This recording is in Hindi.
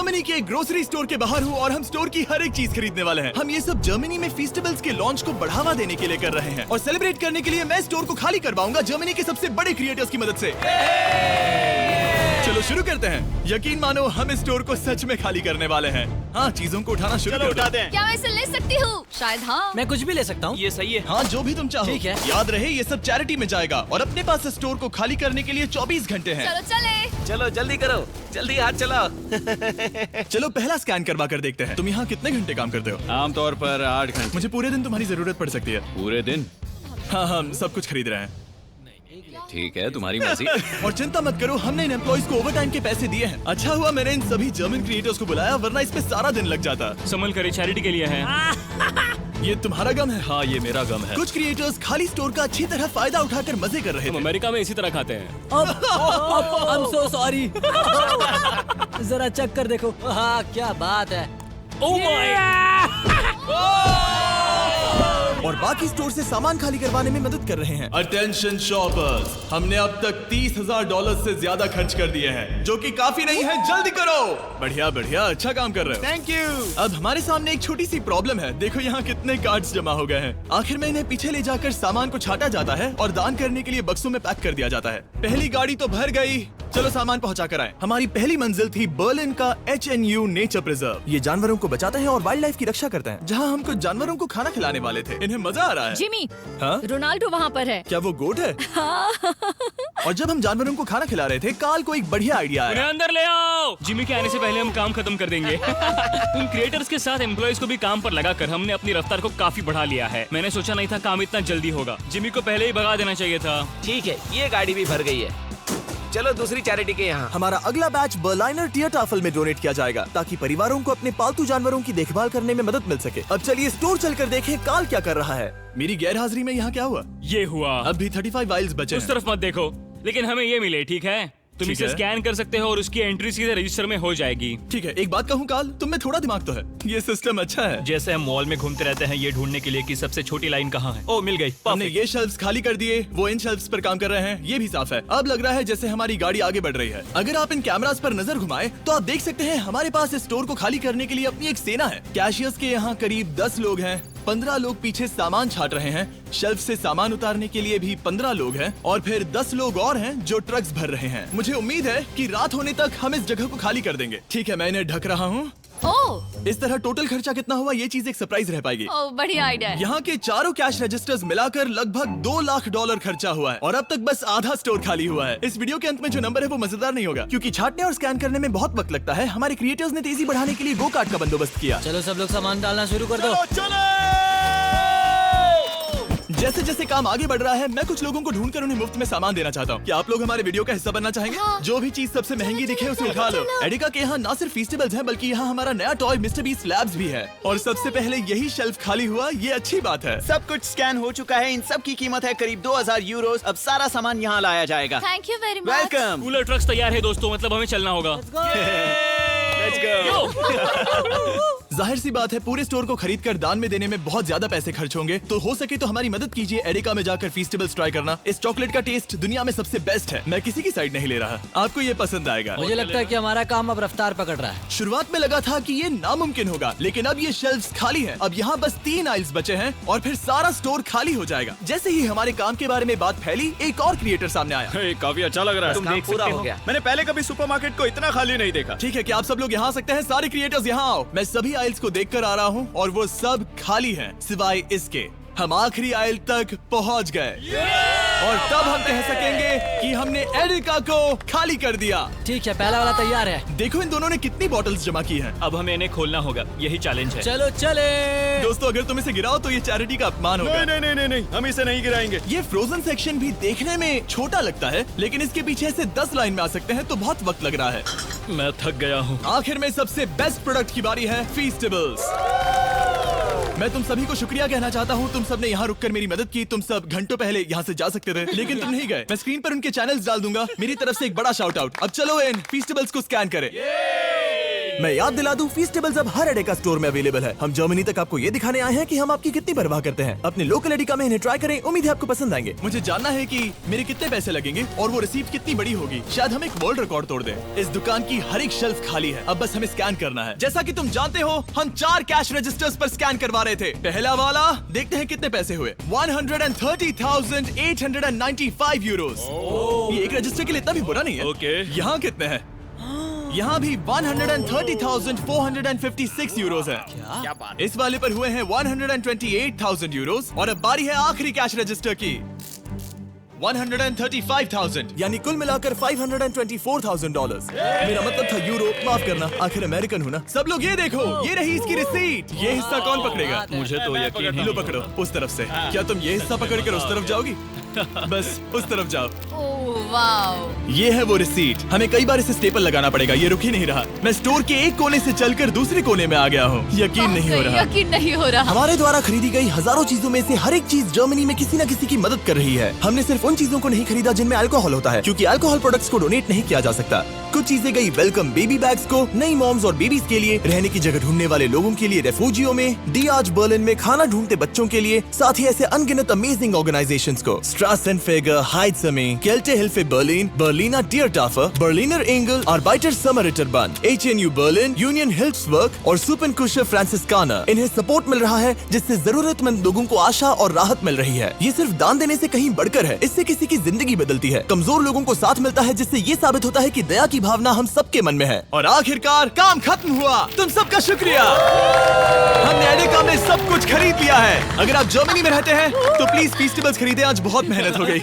जर्मनी के एक ग्रोसरी स्टोर के बाहर हूँ और हम स्टोर की हर एक चीज खरीदने वाले हैं। हम ये सब जर्मनी में फेस्टिवल्स के लॉन्च को बढ़ावा देने के लिए कर रहे हैं और सेलिब्रेट करने के लिए मैं स्टोर को खाली करवाऊंगा जर्मनी के सबसे बड़े क्रिएटर्स की मदद से। चलो शुरू करते हैं। यकीन मानो हम इस स्टोर को सच में खाली करने वाले हैं। हाँ, चीजों को उठाना शुरू कर दो। क्या मैं इसे ले सकती हूँ? शायद हाँ। मैं कुछ भी ले सकता हूँ। ये सही है। हाँ, जो भी तुम चाहो। ठीक है। याद रहे ये सब चैरिटी में जाएगा और अपने पास स्टोर को खाली करने के लिए 24 घंटे हैं। चलो चले। चलो जल्दी करो, जल्दी हाथ चलाओ। चलो पहला स्कैन करवा कर देखते हैं। तुम यहाँ कितने घंटे काम करते हो? आमतौर पर 8 घंटे। मुझे पूरे दिन तुम्हारी जरूरत पड़ सकती है। पूरे दिन? हाँ, हम सब कुछ खरीद रहे हैं। ठीक है, तुम्हारी मर्जी। और चिंता मत करो, हमने इन एम्प्लॉइज को ओवर टाइम के पैसे दिए हैं। अच्छा हुआ मैंने इन सभी जर्मन क्रिएटर्स को बुलाया, वरना इस पे सारा दिन लग जाता। संभल कर चैरिटी के लिए है। ये तुम्हारा गम है? हाँ, ये मेरा गम है। कुछ क्रिएटर्स खाली स्टोर का अच्छी तरह फायदा उठाकर मजे कर रहे हम थे। अमेरिका में इसी तरह खाते हैं। I'm so sorry। जरा चेक कर देखो। हाँ, क्या बात है। Oh my! और बाकी स्टोर से सामान खाली करवाने में मदद कर रहे हैं। अटेंशन शॉपर्स, हमने अब तक $30,000 से ज्यादा खर्च कर दिए हैं, जो कि काफी नहीं है। जल्दी करो। बढ़िया बढ़िया, अच्छा काम कर रहे हो। Thank you. अब हमारे सामने एक छोटी सी प्रॉब्लम है। देखो यहाँ कितने कार्ड्स जमा हो गए हैं। आखिर में इन्हें पीछे ले जाकर सामान को छाटा जाता है और दान करने के लिए बक्सों में पैक कर दिया जाता है। पहली गाड़ी तो भर गई, चलो सामान पहुंचा कर आए। हमारी पहली मंजिल थी बर्लिन का HNU नेचर प्रिजर्व। ये जानवरों को बचाते हैं और वाइल्ड लाइफ की रक्षा करते हैं। जहाँ हम कुछ जानवरों को खाना खिलाने वाले थे। इन्हें मजा आ रहा है। जिमी, हाँ? रोनाल्डो वहाँ पर है। क्या वो गोट है? और जब हम जानवरों को खाना खिला रहे थे, काल को एक बढ़िया आइडिया उन्हें आया। अंदर ले आओ। जिमी के आने से पहले हम काम खत्म कर देंगे। उन क्रिएटर्स के साथ एम्प्लॉइज को भी काम पर लगाकर हमने अपनी रफ्तार को काफी बढ़ा लिया है। मैंने सोचा नहीं था काम इतना जल्दी होगा। जिमी को पहले ही भगा देना चाहिए था। ठीक है, ये गाड़ी भी भर गई है। चलो दूसरी चैरिटी के यहाँ। हमारा अगला बैच बर्लिनर टियरटाफल में डोनेट किया जाएगा, ताकि परिवारों को अपने पालतू जानवरों की देखभाल करने में मदद मिल सके। अब चलिए स्टोर चलकर देखें काल क्या कर रहा है। मेरी गैर हाजिरी में यहाँ क्या हुआ? ये हुआ। अब भी 35 वाइल्स बचे उस हैं। तरफ मत देखो, लेकिन हमें ये मिले, ठीक है? तुम ठीक इसे है। स्कैन कर सकते हो और उसकी एंट्री सीधे रजिस्टर में हो जाएगी। ठीक है, एक बात कहूँ काल, तुम में थोड़ा दिमाग तो है। ये सिस्टम अच्छा है। जैसे हम मॉल में घूमते रहते हैं ये ढूंढने के लिए कि सबसे छोटी लाइन कहाँ है। ओ, मिल गई। हमने ये शेल्फ्स खाली कर दिए, वो इन शेल्फ्स पर काम कर रहे हैं। ये भी साफ है। अब लग रहा है जैसे हमारी गाड़ी आगे बढ़ रही है। अगर आप इन कैमरास पर नजर घुमाएं, तो आप देख सकते हैं हमारे पास इस स्टोर को खाली करने के लिए अपनी एक सेना है। कैशियर्स के यहाँ करीब 10 लोग हैं। 15 लोग पीछे सामान छाट रहे हैं। शेल्फ से सामान उतारने के लिए भी 15 लोग हैं और फिर 10 लोग और हैं जो ट्रक्स भर रहे हैं। मुझे उम्मीद है कि रात होने तक हम इस जगह को खाली कर देंगे। ठीक है, मैं इन्हें ढक रहा हूँ। ओह, इस तरह टोटल खर्चा कितना हुआ, ये चीज एक सरप्राइज रह पाएगी। ओह, बढ़िया आइडिया है। यहाँ के चारों कैश रजिस्टर्स मिलाकर लगभग $2 लाख खर्चा हुआ है और अब तक बस आधा स्टोर खाली हुआ है। इस वीडियो के अंत में जो नंबर है वो मजेदार नहीं होगा, क्योंकि छाटने और स्कैन करने में बहुत वक्त लगता है। हमारे क्रिएटर्स ने तेजी बढ़ाने के लिए गो कार्ट का बंदोबस्त किया। चलो सब लोग सामान डालना शुरू कर दो। जैसे जैसे काम आगे बढ़ रहा है, मैं कुछ लोगों को ढूंढकर उन्हें मुफ्त में सामान देना चाहता हूँ। क्या आप लोग हमारे वीडियो का हिस्सा बनना चाहेंगे? हाँ। जो भी चीज सबसे महंगी दिखे उसे उठा लो। एडिका के यहाँ न सिर्फ फेस्टिवल्स हैं, बल्कि यहाँ हमारा नया टॉय मिस्टर बीस्ट लैब्स भी है। और सबसे पहले यही शेल्फ खाली हुआ, ये अच्छी बात है। सब कुछ स्कैन हो चुका है। इन सब की कीमत है करीब 2000 यूरोस। अब सारा सामान यहाँ लाया जाएगा। Thank you very much. Welcome. Cooler trucks तैयार है दोस्तों, मतलब हमें चलना होगा। Let's go. जाहिर सी बात है, पूरे स्टोर को खरीद कर दान में देने में बहुत ज्यादा पैसे खर्च होंगे, तो हो सके तो हमारी मदद कीजिए। एडिका में जाकर फेस्टिवल्स ट्राई करना। इस चॉकलेट का टेस्ट दुनिया में सबसे बेस्ट है। मैं किसी की साइड नहीं ले रहा, आपको ये पसंद आएगा। मुझे लगता है कि हमारा काम अब रफ्तार पकड़ रहा है। शुरुआत में लगा था कि ये नामुमकिन होगा, लेकिन अब ये शेल्फ्स खाली हैं। अब यहाँ बस 3 आइल्स बचे हैं और फिर सारा स्टोर खाली हो जाएगा। जैसे ही हमारे काम के बारे में बात फैली, एक और क्रिएटर सामने आया। काफी अच्छा लग रहा है। तुम देख पूरा हो गया। मैंने पहले कभी सुपरमार्केट को इतना खाली नहीं देखा। ठीक है, क्या आप सब लोग यहाँ आ सकते हैं? सारे क्रिएटर्स यहाँ आओ। मैं सभी आइल्स को देखकर आ रहा हूँ और वो सब खाली हैं, सिवाय इसके। हम आखिरी आइल तक पहुँच गए और तब हम कह सकेंगे कि हमने एडिका को खाली कर दिया। ठीक है, पहला वाला तैयार है। देखो इन दोनों ने कितनी बॉटल्स जमा की हैं। अब हमें इन्हें खोलना होगा, यही चैलेंज है। चलो चले। दोस्तों, अगर तुम इसे गिराओ तो ये चैरिटी का अपमान होगा। नहीं, हम इसे नहीं गिराएंगे। ये फ्रोजन सेक्शन भी देखने में छोटा लगता है, लेकिन इसके पीछे से 10 लाइन में आ सकते हैं, तो बहुत वक्त लग रहा है। मैं थक गया हूँ। आखिर में सबसे बेस्ट प्रोडक्ट की बारी है, फेस्टिवल्स। मैं तुम सभी को शुक्रिया कहना चाहता हूँ। तुम सब ने यहाँ रुककर मेरी मदद की। तुम सब घंटों पहले यहाँ से जा सकते थे, लेकिन तुम नहीं गए। मैं स्क्रीन पर उनके चैनल्स डाल दूंगा। मेरी तरफ से एक बड़ा शाउट आउट। अब चलो इन फेस्टिवल्स को स्कैन करें। मैं याद दिला दूं, फीस्टेबल्स अब हर एडेका स्टोर में अवेलेबल है। हम जर्मनी तक आपको ये दिखाने आए हैं कि हम आपकी कितनी परवाह करते हैं। अपने लोकल एडेका में इन्हें ट्राई करें, उम्मीद है आपको पसंद आएंगे। मुझे जानना है कि मेरे कितने पैसे लगेंगे और वो रिसीप्ट कितनी बड़ी होगी। शायद हम एक वर्ल्ड रिकॉर्ड तोड़ दें। इस दुकान की हर एक शेल्फ खाली है, अब बस हमें स्कैन करना है। जैसा कि तुम जानते हो, हम 4 कैश रजिस्टर्स पर स्कैन करवा रहे थे। पहला वाला, देखते हैं कितने पैसे हुए। 130,895 यूरोस। ये एक रजिस्टर के लिए इतना भी बुरा नहीं है। ओके। यहाँ कितने हैं? यहाँ भी 130,456 यूरोस है। क्या बात। इस वाले पर हुए हैं 128,000 यूरोस। और अब बारी है आखिरी कैश रजिस्टर की, 135,000, यानी कुल मिलाकर $524,000। मेरा मतलब था यूरो, माफ करना, आखिर अमेरिकन हूँ ना। सब लोग ये देखो, ये रही इसकी रिसीट। ये हिस्सा कौन पकड़ेगा? मुझे तो यकीन ही लो पकड़ो, उस तरफ से। क्या तुम ये हिस्सा पकड़ कर उस तरफ जाओगी? बस उस तरफ जाओ। Oh wow. ये है वो रिसीट। हमें कई बार इसे स्टेपल लगाना पड़ेगा, ये रुक ही नहीं रहा। मैं स्टोर के एक कोने से चलकर दूसरे कोने में आ गया हूँ। यकीन नहीं हो रहा। यकीन नहीं हो रहा। हमारे द्वारा खरीदी गई हजारों चीजों में से हर एक चीज जर्मनी में किसी न किसी की मदद कर रही है। हमने सिर्फ उन चीजों को नहीं खरीदा जिनमें अल्कोहल होता है, क्योंकि अल्कोहल प्रोडक्ट्स को डोनेट नहीं किया जा सकता। कुछ चीजें गई वेलकम बेबी बैग्स को, नई मॉम्स और बेबीज के लिए, रहने की जगह ढूंढने वाले लोगों के लिए रेफ्यूजियों में, डियाज बर्लिन में खाना ढूंढते बच्चों के लिए, साथ ही ऐसे अनगिनत अमेजिंग ऑर्गेनाइजेशंस को, स्ट्रासेनफेगर, हाइट्समे, Kältehilfe Berlin, Berliner Tiertafel, Berliner Engel, Arbeiter Samariterbund, HNU Berlin, Union Hilfswerk और सुपनकुशर फ्रांसिस्काना। इन्हें सपोर्ट मिल रहा है, जिससे जरूरतमंद लोगों को आशा और राहत मिल रही है। ये सिर्फ दान देने से कहीं बढ़कर है, इससे किसी की जिंदगी बदलती है। कमजोर लोगों को साथ मिलता है, जिससे ये साबित होता है कि दया की भावना हम सबके मन में है। और आखिरकार काम खत्म हुआ। तुम सबका शुक्रिया। हमने एडेका में सब कुछ खरीद लिया है। अगर आप जर्मनी में रहते हैं तो प्लीज फीस्टेबल्स खरीदें, आज बहुत मेहनत हो गई।